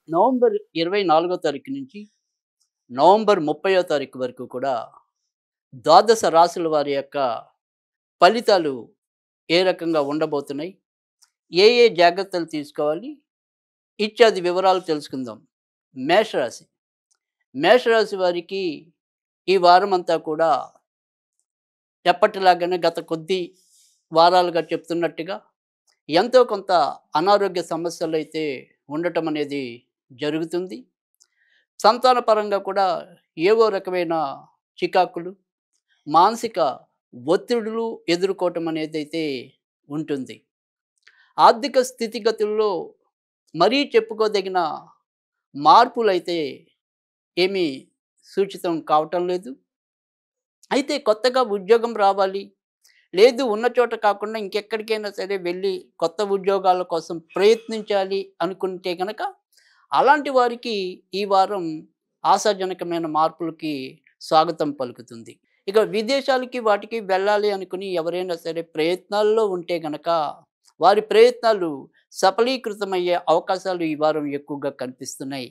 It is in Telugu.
నవంబర్ 24 తారీఖు నుంచి నవంబర్ 30 తారీఖు వరకు కూడా ద్వాదశ రాశుల వారి యొక్క ఫలితాలు ఏ రకంగా ఉండబోతున్నాయి? ఏ ఏ జాగ్రత్తలు తీసుకోవాలి? ఇత్యాది వివరాలు తెలుసుకుందాం. మేషరాశి. మేషరాశి వారికి ఈ వారమంతా కూడా ఎప్పటిలాగానే గత కొద్ది వారాలుగా చెప్తున్నట్టుగా ఎంతో కొంత అనారోగ్య సమస్యలైతే ఉండటం అనేది జరుగుతుంది. సంతాన పరంగా కూడా ఏవో రకమైన చికాకులు, మానసిక ఒత్తిడులు ఎదుర్కోవటం అనేదైతే ఉంటుంది. ఆర్థిక స్థితిగతుల్లో మరీ చెప్పుకోదగిన మార్పులైతే ఏమీ సూచితం కావటం లేదు. అయితే కొత్తగా ఉద్యోగం రావాలి, లేదు ఉన్న చోట కాకుండా ఇంకెక్కడికైనా సరే వెళ్ళి కొత్త ఉద్యోగాల కోసం ప్రయత్నించాలి అనుకుంటే గనక, అలాంటి వారికి ఈ వారం ఆశాజనకమైన మార్పులకి స్వాగతం పలుకుతుంది. ఇక విదేశాలకి వాటికి వెళ్ళాలి అనుకుని ఎవరైనా సరే ప్రయత్నాల్లో ఉంటే గనక, వారి ప్రయత్నాలు సఫలీకృతమయ్యే అవకాశాలు ఈ వారం ఎక్కువగా కనిపిస్తున్నాయి.